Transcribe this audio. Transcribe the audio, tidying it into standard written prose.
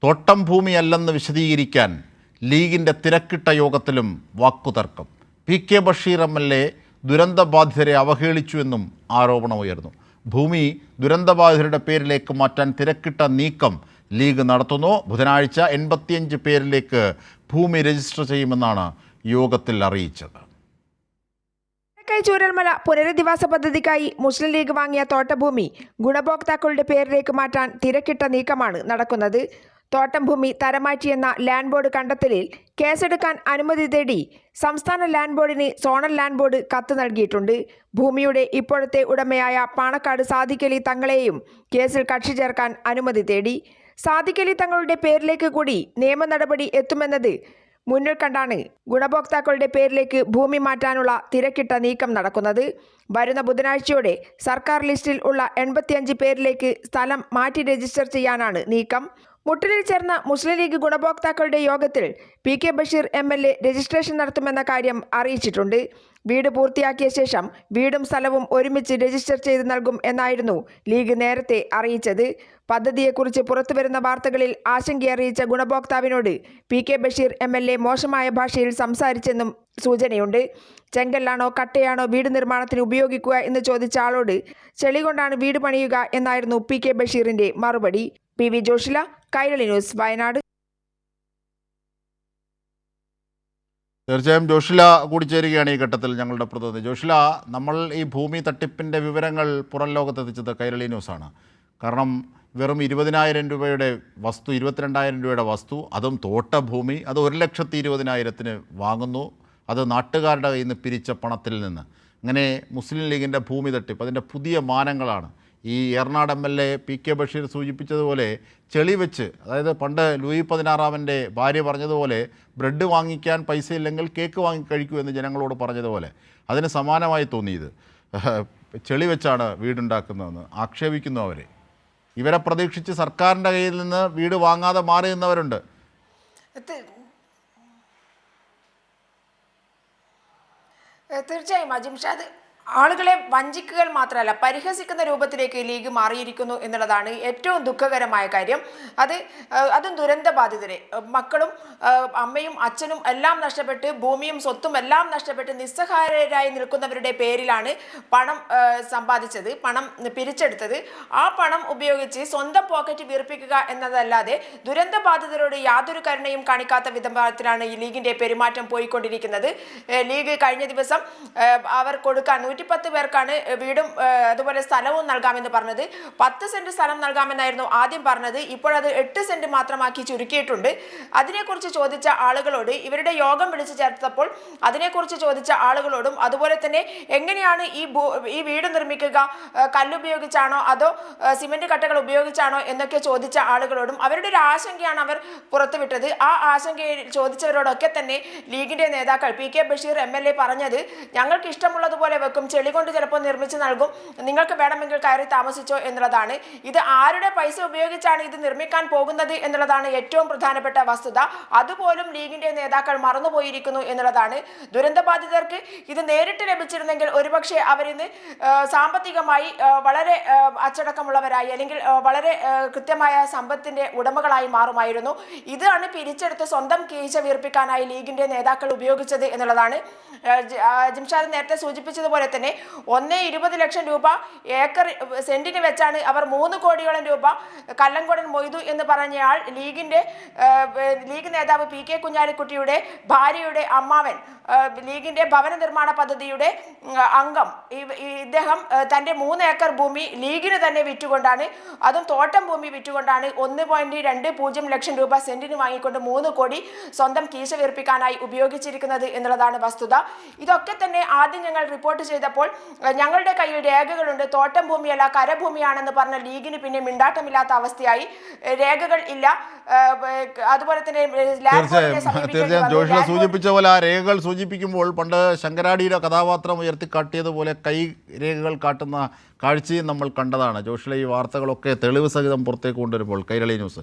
തോട്ടം ഭൂമിയല്ലെന്ന് വിശദീകരിക്കാൻ ലീഗിൻ്റെ തിരക്കിട്ട യോഗത്തിലും വാക്കുതർക്കം. PK Basheer MLA ദുരന്തബാധിതരെ അവഹേളിച്ചുവെന്നും ആരോപണമുയർന്നു. ഭൂമി ദുരന്തബാധിതരുടെ പേരിലേക്ക് മാറ്റാൻ തിരക്കിട്ട നീക്കം ലീഗ് നടത്തുന്നു. ബുധനാഴ്ച 85 പേരിലേക്ക് ഭൂമി രജിസ്റ്റർ ചെയ്യുമെന്നാണ് യോഗത്തിൽ അറിയിച്ചത്. ചൂരൽമല പുനരധിവാസ പദ്ധതിക്കായി മുസ്ലിം ലീഗ് വാങ്ങിയ തോട്ടഭൂമി ഗുണഭോക്താക്കളുടെ പേരിലേക്ക് മാറ്റാൻ തിരക്കിട്ട നീക്കമാണ് നടക്കുന്നത്. തോട്ടം ഭൂമി തരമാറ്റിയെന്ന ലാൻഡ് ബോർഡ് കണ്ടെത്തലിൽ കേസെടുക്കാൻ അനുമതി തേടി സംസ്ഥാന ലാൻഡ് ബോർഡിന് സോണൽ ലാൻഡ് ബോർഡ് കത്ത് നൽകിയിട്ടുണ്ട്. ഭൂമിയുടെ ഇപ്പോഴത്തെ ഉടമയായ പാണക്കാട് സാദിഖലി തങ്ങളെയും കേസിൽ കക്ഷി ചേർക്കാൻ അനുമതി തേടി. സാദിഖലി തങ്ങളുടെ പേരിലേക്ക് കൂടി നിയമ നടപടി എത്തുമെന്നത് മുന്നിൽ കണ്ടാണ് ഗുണഭോക്താക്കളുടെ പേരിലേക്ക് ഭൂമി മാറ്റാനുള്ള തിരക്കിട്ട നീക്കം നടക്കുന്നത്. വരുന്ന ബുധനാഴ്ചയോടെ സർക്കാർ ലിസ്റ്റിൽ ഉള്ള 85 പേരിലേക്ക് സ്ഥലം മാറ്റി രജിസ്റ്റർ ചെയ്യാനാണ് നീക്കം. മുട്ടലിൽ ചേർന്ന മുസ്ലിം ലീഗ് ഗുണഭോക്താക്കളുടെ യോഗത്തിൽ PK ബഷീർ MLA രജിസ്ട്രേഷൻ നടത്തുമെന്ന കാര്യം അറിയിച്ചിട്ടുണ്ട്. വീട് പൂർത്തിയാക്കിയ ശേഷം വീടും സ്ഥലവും ഒരുമിച്ച് രജിസ്റ്റർ ചെയ്ത് നൽകും എന്നായിരുന്നു ലീഗ് നേരത്തെ അറിയിച്ചത്. പദ്ധതിയെക്കുറിച്ച് പുറത്തുവരുന്ന വാർത്തകളിൽ ആശങ്കയറിയിച്ച ഗുണഭോക്താവിനോട് PK ബഷീർ MLA മോശമായ ഭാഷയിൽ സംസാരിച്ചെന്നും സൂചനയുണ്ട്. ചെങ്കല്ലാണോ കട്ടയാണോ വീട് നിർമ്മാണത്തിന് ഉപയോഗിക്കുക എന്ന് ചോദിച്ച ആളോട് ചെളി കൊണ്ടാണ് വീട് പണിയുക എന്നായിരുന്നു PK ബഷീറിന്റെ മറുപടി. PV Joshila, Kairali news, Wayanad. തീർച്ചയായും ജോഷില കൂടി ചേരുകയാണ് ഈ ഘട്ടത്തിൽ ഞങ്ങളുടെ പ്രതിനിധി. ജോഷില, നമ്മൾ ഈ ഭൂമി തട്ടിപ്പിൻ്റെ വിവരങ്ങൾ പുറം ലോകത്തെത്തിച്ചത് കൈരളി ന്യൂസാണ്. കാരണം വെറും 20,000 രൂപയുടെ വസ്തു, 22,000 രൂപയുടെ വസ്തു, അതും തോട്ടഭൂമി, അത് 1,20,20,000 വാങ്ങുന്നു. അത് നാട്ടുകാരുടെ കയ്യിൽ നിന്ന് പിരിച്ച പണത്തിൽ നിന്ന്. അങ്ങനെ മുസ്ലിം ലീഗിൻ്റെ ഭൂമി തട്ടിപ്പ് അതിൻ്റെ പുതിയ മാനങ്ങളാണ്. ഈ ഏറനാട് MLA PK ബഷീർ സൂചിപ്പിച്ചതുപോലെ ചെളി വെച്ച്, അതായത് പണ്ട് ലൂയി 16 ഭാര്യ പറഞ്ഞതുപോലെ ബ്രെഡ് വാങ്ങിക്കാൻ പൈസ ഇല്ലെങ്കിൽ കേക്ക് വാങ്ങി കഴിക്കൂ എന്ന് ജനങ്ങളോട് പറഞ്ഞതുപോലെ അതിന് സമാനമായി തോന്നിയത്. ചെളി വെച്ചാണ് വീടുണ്ടാക്കുന്നതെന്ന് ആക്ഷേപിക്കുന്നു അവരെ. ഇവരെ പ്രതീക്ഷിച്ച് സർക്കാരിൻ്റെ കയ്യിൽ നിന്ന് വീട് വാങ്ങാതെ മാറി നിന്നവരുണ്ട്. തീർച്ചയായും അജിംഷാദ്, ആളുകളെ വഞ്ചിക്കുക മാത്രമല്ല പരിഹസിക്കുന്ന രൂപത്തിലേക്ക് ലീഗ് മാറിയിരിക്കുന്നു എന്നുള്ളതാണ് ഏറ്റവും ദുഃഖകരമായ കാര്യം. അതും ദുരന്തബാധിതരെ, മക്കളും അമ്മയും അച്ഛനും എല്ലാം നഷ്ടപ്പെട്ട് ഭൂമിയും സ്വത്തും എല്ലാം നഷ്ടപ്പെട്ട് നിസ്സഹായരായി നിൽക്കുന്നവരുടെ പേരിലാണ് പണം സമ്പാദിച്ചത്, പണം പിരിച്ചെടുത്തത്. ആ പണം ഉപയോഗിച്ച് സ്വന്തം പോക്കറ്റ് വീർപ്പിക്കുക എന്നതല്ലാതെ ദുരന്തബാധിതരോട് യാതൊരു കരുണയും കാണിക്കാത്ത വിധത്തിലാണ് ഈ ലീഗിന്റെ പെരുമാറ്റം പോയിക്കൊണ്ടിരിക്കുന്നത്. ലീഗ് കഴിഞ്ഞ ദിവസം അവർ കൊടുക്കാൻ 110 പേർക്കാണ് വീടും അതുപോലെ സ്ഥലവും നൽകാമെന്ന് പറഞ്ഞത്. 10 സെന്റ് സ്ഥലം നൽകാമെന്നായിരുന്നു ആദ്യം പറഞ്ഞത്. ഇപ്പോഴത് 8 സെന്റ് മാത്രമാക്കി ചുരുക്കിയിട്ടുണ്ട്. അതിനെക്കുറിച്ച് ചോദിച്ച ആളുകളോട്, ഇവരുടെ യോഗം വിളിച്ചു ചേർത്തപ്പോൾ അതിനെക്കുറിച്ച് ചോദിച്ച ആളുകളോടും, അതുപോലെ തന്നെ എങ്ങനെയാണ് ഈ വീട് നിർമ്മിക്കുക, കല്ലുപയോഗിച്ചാണോ അതോ സിമന്റ് കട്ടകൾ ഉപയോഗിച്ചാണോ എന്നൊക്കെ ചോദിച്ച ആളുകളോടും അവരുടെ ഒരു ആശങ്കയാണ് അവർ പുറത്തുവിട്ടത്. ആ ആശങ്കയിൽ ചോദിച്ചവരോടൊക്കെ തന്നെ ലീഗിന്റെ നേതാക്കൾ PK ബഷീർ MLA പറഞ്ഞത്, ഞങ്ങൾക്ക് ഇഷ്ടമുള്ളതുപോലെ വെക്കും, ചെളി കൊണ്ട് ചിലപ്പോൾ നിർമ്മിച്ച് നൽകും, നിങ്ങൾക്ക് വേണമെങ്കിൽ കയറി താമസിച്ചോ എന്നുള്ളതാണ്. ഇത് ആരുടെ പൈസ ഉപയോഗിച്ചാണ് ഇത് നിർമ്മിക്കാൻ പോകുന്നത് എന്നുള്ളതാണ് ഏറ്റവും പ്രധാനപ്പെട്ട വസ്തുത. അതുപോലും ലീഗിന്റെ നേതാക്കൾ മറന്നുപോയിരിക്കുന്നു എന്നുള്ളതാണ്. ദുരന്തബാധിതർക്ക് ഇത് നേരിട്ട് ലഭിച്ചിരുന്നെങ്കിൽ ഒരുപക്ഷെ അവരിന്ന് സാമ്പത്തികമായി വളരെ അച്ചടക്കമുള്ളവരായി അല്ലെങ്കിൽ വളരെ കൃത്യമായ സമ്പത്തിന്റെ ഉടമകളായി മാറുമായിരുന്നു. ഇതാണ് പിരിച്ചെടുത്ത് സ്വന്തം കീശ വീർപ്പിക്കാനായി ലീഗിന്റെ നേതാക്കൾ ഉപയോഗിച്ചത് എന്നുള്ളതാണ്. ജിംഷാദ് നേരത്തെ സൂചിപ്പിച്ചതുപോലെ തന്നെ 1.20 ലക്ഷം രൂപ ഏക്കർ സെന്റിന് വെച്ചാണ് അവർ 3 കോടിയോളം രൂപ കല്ലങ്കോടൻ മൊയ്തു എന്ന് പറഞ്ഞയാൾ ലീഗ് നേതാവ് PK കുഞ്ഞാലിക്കുട്ടിയുടെ ഭാര്യയുടെ അമ്മാവൻ, ലീഗിന്റെ ഭവന നിർമ്മാണ പദ്ധതിയുടെ അംഗം, ഇദ്ദേഹം തൻ്റെ 3 ഏക്കർ ഭൂമി ലീഗിന് തന്നെ വിറ്റുകൊണ്ടാണ്, അതും തോട്ടം ഭൂമി വിറ്റുകൊണ്ടാണ് 1.20 ലക്ഷം രൂപ സെന്റിന് വാങ്ങിക്കൊണ്ട് 3 കോടി സ്വന്തം കീശ വീർപ്പിക്കാനായി ഉപയോഗിച്ചിരിക്കുന്നത് എന്നുള്ളതാണ് വസ്തുത. ഇതൊക്കെ തന്നെ ആദ്യം ഞങ്ങൾ റിപ്പോർട്ട് ചെയ്തപ്പോൾ ഞങ്ങളുടെ കയ്യിൽ രേഖകളുണ്ട്, തോട്ടം ഭൂമിയല്ല കരഭൂമിയാണെന്ന് പറഞ്ഞ ലീഗിന് പിന്നെ മിണ്ടാട്ടമില്ലാത്ത അവസ്ഥയായി. രേഖകൾ ഇല്ല. അതുപോലെ തന്നെ തീർച്ചയായും ജോഷില സൂചിപ്പിച്ച പോലെ ആ രേഖകൾ സൂചിപ്പിക്കുമ്പോൾ പണ്ട് ശങ്കരാടിയുടെ കഥാപാത്രം ഉയർത്തിക്കാട്ടിയതുപോലെ കൈ രേഖകൾ കാട്ടുന്ന കാഴ്ചയും നമ്മൾ കണ്ടതാണ്. ജോഷില ഈ വാർത്തകളൊക്കെ തെളിവ് സഹിതം പുറത്തേക്ക് കൊണ്ടുവരുമ്പോൾ കൈരളി ന്യൂസ്